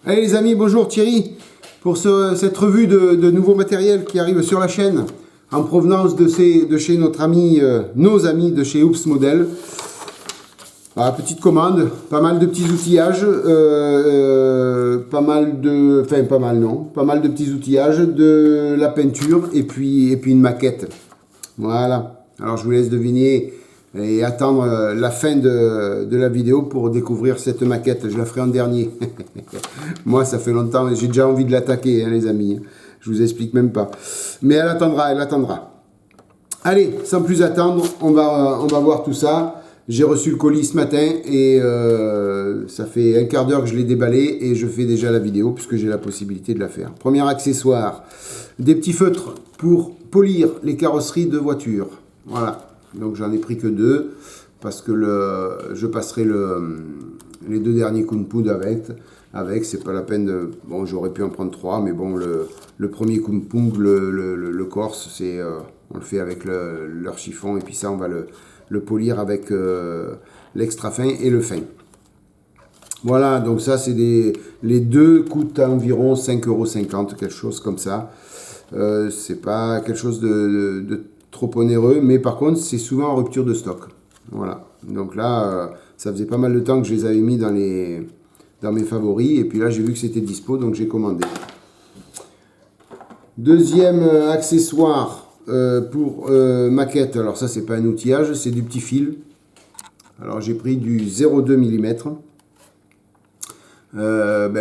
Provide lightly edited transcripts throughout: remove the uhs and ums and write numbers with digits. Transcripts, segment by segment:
Allez les amis, bonjour Thierry pour cette revue de nouveaux matériels qui arrivent sur la chaîne en provenance de chez notre ami, nos amis de chez Oops Model. Voilà, petite commande, pas mal de petits outillages, pas mal de petits outillages, de la peinture et puis une maquette. Voilà, alors je vous laisse deviner et attendre la fin de la vidéo pour découvrir cette maquette. Je la ferai en dernier. Moi, ça fait longtemps, j'ai déjà envie de l'attaquer, hein, les amis. Je vous explique même pas. Mais elle attendra, elle attendra. Allez, sans plus attendre, on va voir tout ça. J'ai reçu le colis ce matin et ça fait un quart d'heure que je l'ai déballé et je fais déjà la vidéo puisque j'ai la possibilité de la faire. Premier accessoire, des petits feutres pour polir les carrosseries de voitures. Voilà. Donc j'en ai pris que 2 parce que je passerai les 2 derniers coups de poudre avec c'est pas la peine de... Bon, j'aurais pu en prendre 3, mais bon, le premier coup de poudre, le corse, c'est on le fait avec leur chiffon et puis ça on va le polir avec l'extra fin et le fin. Voilà, donc ça c'est les 2 coûtent environ 5,50 €, quelque chose comme ça. C'est pas quelque chose de trop onéreux, mais par contre c'est souvent en rupture de stock. Voilà, donc là ça faisait pas mal de temps que je les avais mis dans mes favoris et puis là j'ai vu que c'était dispo donc j'ai commandé. Deuxième accessoire pour maquette, alors ça c'est pas un outillage, c'est du petit fil. Alors j'ai pris du 0,2 mm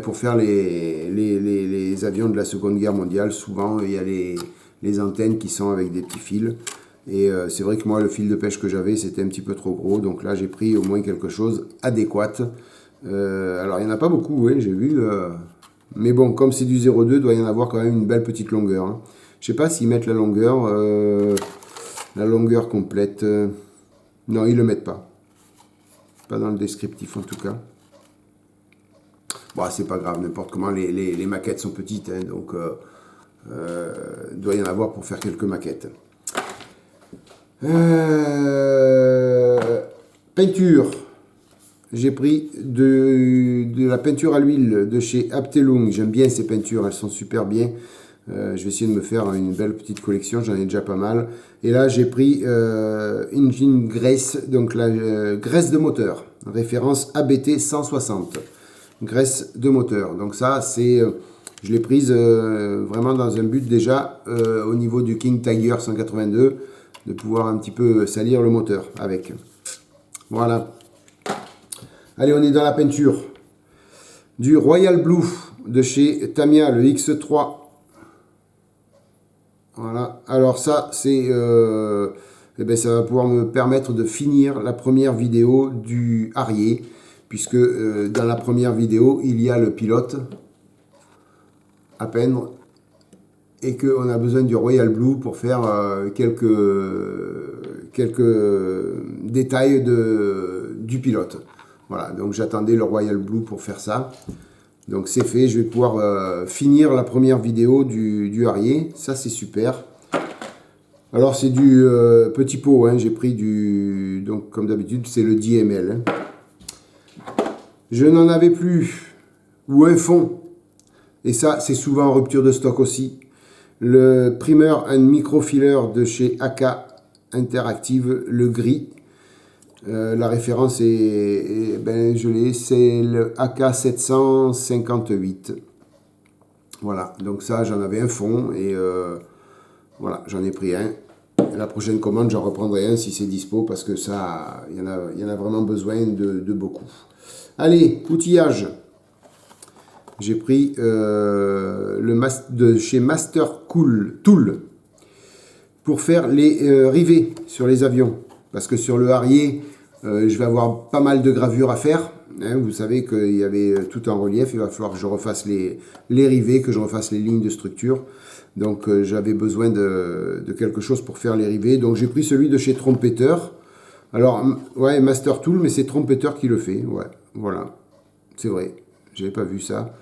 pour faire les avions de la Seconde Guerre mondiale. Souvent il y a les antennes qui sont avec des petits fils. Et c'est vrai que moi, le fil de pêche que j'avais, c'était un petit peu trop gros. Donc là, j'ai pris au moins quelque chose adéquat. Alors, il n'y en a pas beaucoup, hein, j'ai vu. Mais bon, comme c'est du 0,2, il doit y en avoir quand même une belle petite longueur. Hein. Je sais pas s'ils mettent la longueur complète. Non, ils ne le mettent pas. Pas dans le descriptif, en tout cas. Bon, c'est pas grave, n'importe comment. Les maquettes sont petites, hein, donc... il doit y en avoir pour faire quelques maquettes. Peinture. J'ai pris de la peinture à l'huile de chez Abteilung. J'aime bien ces peintures, elles sont super bien. Je vais essayer de me faire une belle petite collection, j'en ai déjà pas mal. Et là j'ai pris Engine Grace, donc la graisse de moteur, référence ABT 160. Graisse de moteur, donc ça c'est... je l'ai prise vraiment dans un but déjà au niveau du King Tiger 182 de pouvoir un petit peu salir le moteur avec. Voilà. Allez, on est dans la peinture. Du Royal Blue de chez Tamiya, le X3. Voilà. Alors ça, c'est... ça va pouvoir me permettre de finir la première vidéo du Harrier. Puisque dans la première vidéo, il y a le pilote à peindre et qu'on a besoin du Royal Blue pour faire quelques détails du pilote. Voilà, donc j'attendais le Royal Blue pour faire ça. Donc c'est fait, je vais pouvoir finir la première vidéo du Harrier. Ça c'est super. Alors c'est du petit pot, hein. J'ai pris donc comme d'habitude c'est le 10 ml. Hein. Je n'en avais plus, ou un fond. Et ça, c'est souvent en rupture de stock aussi. Le Primer and Microfiler de chez AK Interactive, le gris. La référence est je l'ai, c'est le AK 758. Voilà, donc ça, j'en avais un fond et voilà, j'en ai pris un. La prochaine commande, j'en reprendrai un si c'est dispo parce que ça, il y en a vraiment besoin de beaucoup. Allez, outillage. J'ai pris de chez Master Cool Tool pour faire les rivets sur les avions. Parce que sur le Harrier, je vais avoir pas mal de gravures à faire. Hein, vous savez qu'il y avait tout en relief. Il va falloir que je refasse les rivets, que je refasse les lignes de structure. Donc j'avais besoin de quelque chose pour faire les rivets. Donc j'ai pris celui de chez Trompeter. Alors, ouais, Master Tool, mais c'est Trompeter qui le fait. Ouais, voilà. C'est vrai. J'avais pas vu ça.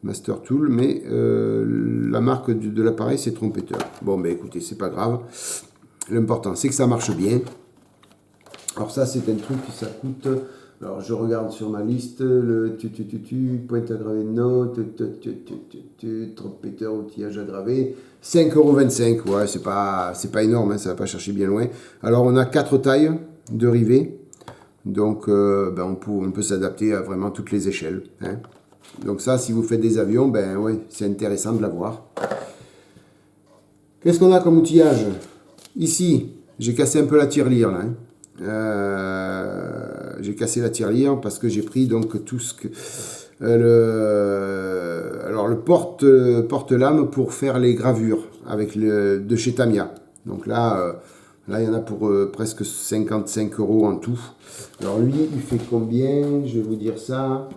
Master Tool, mais la marque de l'appareil, c'est Trompeter. Bon, ben écoutez, c'est pas grave. L'important, c'est que ça marche bien. Alors ça, c'est un truc qui ça coûte Alors je regarde sur ma liste, le pointe à graver de notes, trompeteur, outillage à graver, 5,25 €, ouais, c'est pas énorme, hein, ça va pas chercher bien loin. Alors on a 4 tailles de rivets, donc ben, on peut s'adapter à vraiment toutes les échelles, hein. Donc ça, si vous faites des avions, ben ouais, c'est intéressant de l'avoir. Qu'est-ce qu'on a comme outillage? Ici, j'ai cassé un peu la tirelire là, hein. J'ai cassé la tirelire parce que j'ai pris donc tout ce que alors le porte-lame pour faire les gravures avec de chez Tamiya. Donc là il y en a pour presque 55 € en tout. Alors lui, il fait combien? Je vais vous dire ça.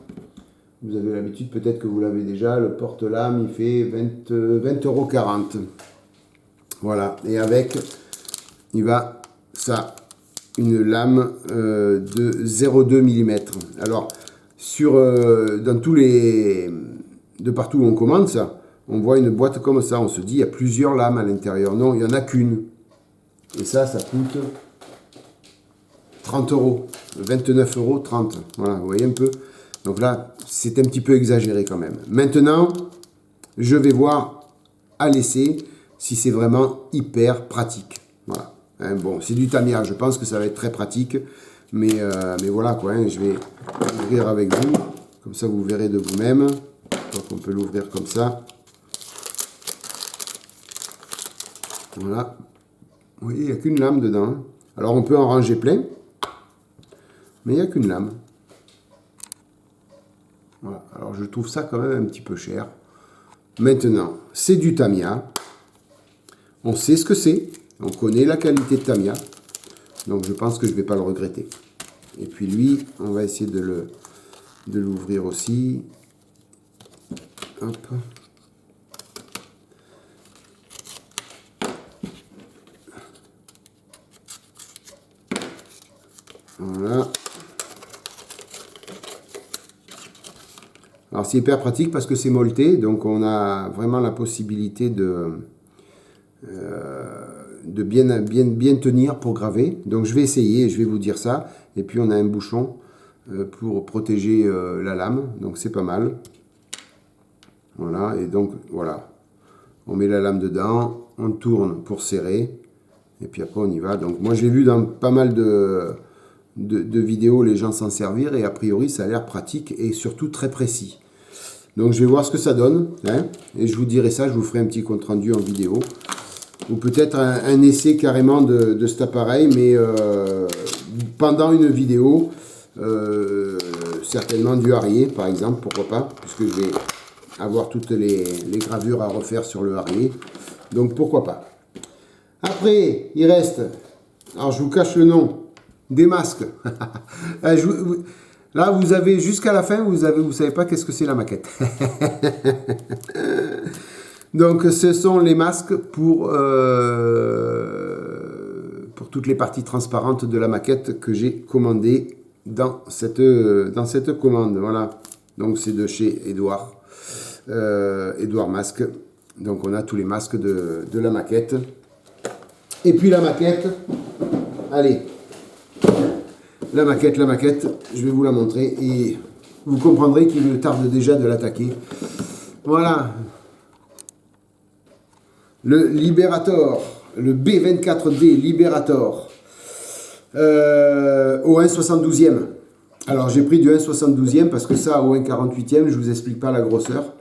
Vous avez l'habitude, peut-être que vous l'avez déjà. Le porte-lame, il fait 20,40 €. Voilà. Et avec, il va ça. Une lame de 0,2 mm. Alors, dans tous de partout où on commande ça, on voit une boîte comme ça. On se dit, il y a plusieurs lames à l'intérieur. Non, il n'y en a qu'une. Et ça coûte 30 €. 29,30 €. Voilà, vous voyez un peu. Donc là, c'est un petit peu exagéré quand même. Maintenant, je vais voir à l'essai si c'est vraiment hyper pratique. Voilà. Hein, bon, c'est du Tamiya, je pense que ça va être très pratique, mais voilà quoi, hein, je vais ouvrir avec vous, comme ça vous verrez de vous-même. Donc on peut l'ouvrir comme ça. Voilà. Vous voyez, il n'y a qu'une lame dedans, hein. Alors on peut en ranger plein, mais il n'y a qu'une lame. Voilà. Alors je trouve ça quand même un petit peu cher. Maintenant, c'est du Tamiya. On sait ce que c'est. On connaît la qualité de Tamiya, donc je pense que je ne vais pas le regretter. Et puis lui, on va essayer de l'ouvrir aussi. Hop. Voilà. Alors c'est hyper pratique parce que c'est molleté, donc on a vraiment la possibilité de bien tenir pour graver. Donc je vais essayer, je vais vous dire ça. Et puis on a un bouchon pour protéger la lame, donc c'est pas mal. Voilà, et donc voilà, on met la lame dedans, on tourne pour serrer, et puis après on y va. Donc moi j'ai vu dans pas mal de vidéos les gens s'en servir, et a priori ça a l'air pratique et surtout très précis. Donc je vais voir ce que ça donne, hein, et je vous dirai ça, je vous ferai un petit compte rendu en vidéo. Ou peut-être un essai carrément de cet appareil, mais pendant une vidéo, certainement du Harrier par exemple, pourquoi pas, puisque je vais avoir toutes les gravures à refaire sur le Harrier, donc pourquoi pas. Après, il reste, alors je vous cache le nom, des masques. Là, vous avez jusqu'à la fin, vous savez pas qu'est-ce que c'est la maquette. Donc, ce sont les masques pour toutes les parties transparentes de la maquette que j'ai commandé dans cette commande. Voilà. Donc, c'est de chez Edouard. Edouard Masque. Donc, on a tous les masques de la maquette. Et puis, la maquette. Allez. La maquette, je vais vous la montrer et vous comprendrez qu'il me tarde déjà de l'attaquer. Voilà. Le Liberator, le B24D Liberator au 1,72e. Alors j'ai pris du 1,72e parce que ça au 1,48e, je vous explique pas la grosseur.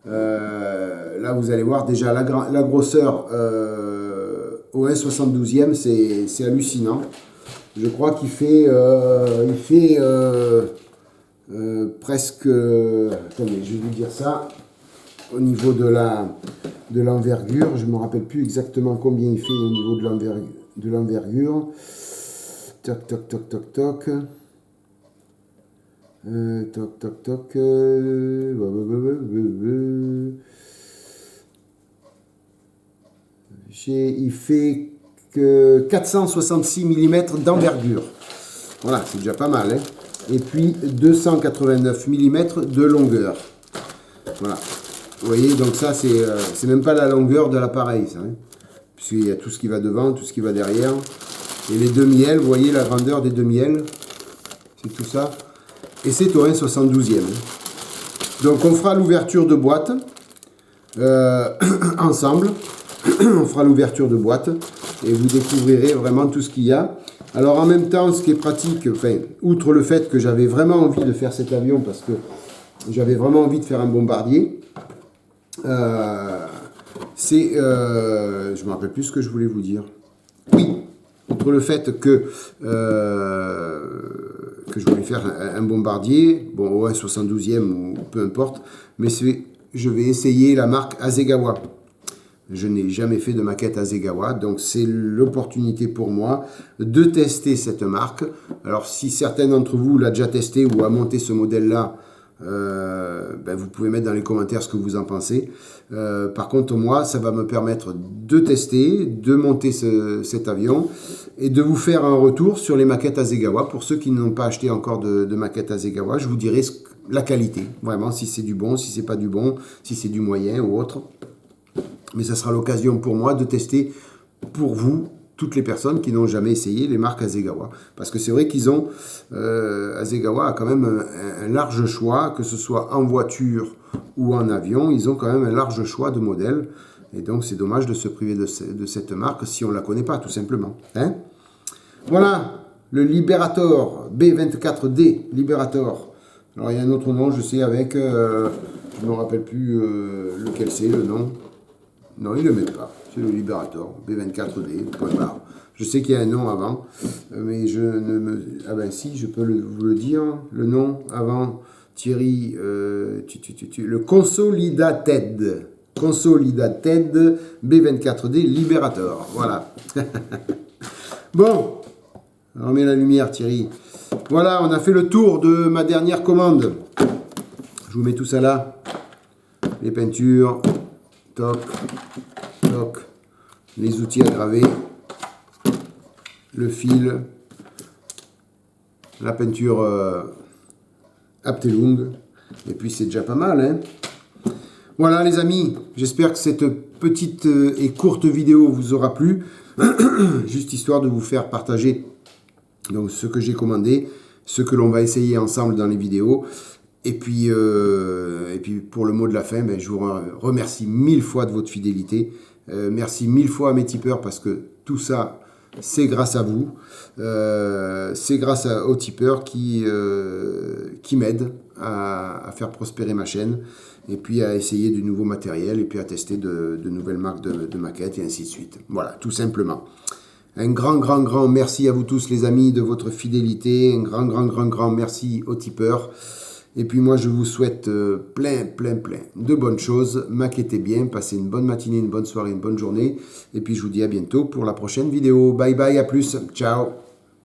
Là vous allez voir déjà la grosseur au 1,72e, c'est hallucinant. Je crois qu'il fait, presque, attendez, je vais vous dire ça, au niveau de l'envergure, je ne me rappelle plus exactement combien il fait au niveau de l'envergure. Toc, toc, toc, toc, toc. Toc, toc, toc. Il fait que 466 mm d'envergure. Voilà, c'est déjà pas mal, hein. Et puis 289 mm de longueur. Voilà. Vous voyez, donc ça, c'est même pas la longueur de l'appareil, ça, hein, puisqu'il y a tout ce qui va devant, tout ce qui va derrière. Et les demi-ailes, vous voyez la grandeur des demi-ailes. c'est tout ça. Et c'est au 1/72e. Donc on fera l'ouverture de boîte ensemble. On fera l'ouverture de boîte et vous découvrirez vraiment tout ce qu'il y a. Alors en même temps, ce qui est pratique, enfin, outre le fait que j'avais vraiment envie de faire cet avion parce que j'avais vraiment envie de faire un bombardier, je me rappelle plus ce que je voulais vous dire. Oui, outre le fait que je voulais faire un bombardier, bon, au 1/72e ou peu importe, mais je vais essayer la marque Hasegawa. Je n'ai jamais fait de maquette Hasegawa, donc c'est l'opportunité pour moi de tester cette marque. Alors si certains d'entre vous l'ont déjà testé ou a monté ce modèle-là, vous pouvez mettre dans les commentaires ce que vous en pensez. Par contre, moi, ça va me permettre de tester, de monter cet avion et de vous faire un retour sur les maquettes Hasegawa. Pour ceux qui n'ont pas acheté encore de maquettes Hasegawa, je vous dirai la qualité, vraiment, si c'est du bon, si c'est pas du bon, si c'est du moyen ou autre. Mais ça sera l'occasion pour moi de tester pour vous, toutes les personnes qui n'ont jamais essayé les marques Hasegawa. Parce que c'est vrai qu'ils ont, Hasegawa a quand même un large choix, que ce soit en voiture ou en avion, ils ont quand même un large choix de modèles. Et donc c'est dommage de se priver de cette marque si on ne la connaît pas, tout simplement. Hein? Voilà, le Liberator, B24D Liberator. Alors il y a un autre nom, je sais, avec, je ne me rappelle plus lequel c'est, le nom. Non, ils ne le mettent pas. C'est le Liberator, B24D, point barre. Je sais qu'il y a un nom avant, mais je ne me... Ah ben si, je peux vous le dire. Le nom avant, Thierry, le Consolidated. Consolidated B24D Liberator. Voilà. Bon, remets la lumière, Thierry. Voilà, on a fait le tour de ma dernière commande. Je vous mets tout ça là. Les peintures. Toc, toc, les outils à graver, le fil, la peinture Abteilung, et puis c'est déjà pas mal. Hein. Voilà les amis, j'espère que cette petite et courte vidéo vous aura plu, juste histoire de vous faire partager donc, ce que j'ai commandé, ce que l'on va essayer ensemble dans les vidéos. Et puis pour le mot de la fin, je vous remercie 1000 fois de votre fidélité. Merci 1000 fois à mes tipeurs parce que tout ça, c'est grâce à vous. C'est grâce aux tipeurs qui m'aident à faire prospérer ma chaîne et puis à essayer du nouveau matériel et puis à tester de nouvelles marques de maquettes et ainsi de suite. Voilà, tout simplement. Un grand merci à vous tous les amis de votre fidélité. Un grand merci aux tipeurs. Et puis moi, je vous souhaite plein de bonnes choses. Maquettez bien, passez une bonne matinée, une bonne soirée, une bonne journée. Et puis je vous dis à bientôt pour la prochaine vidéo. Bye bye, à plus. Ciao.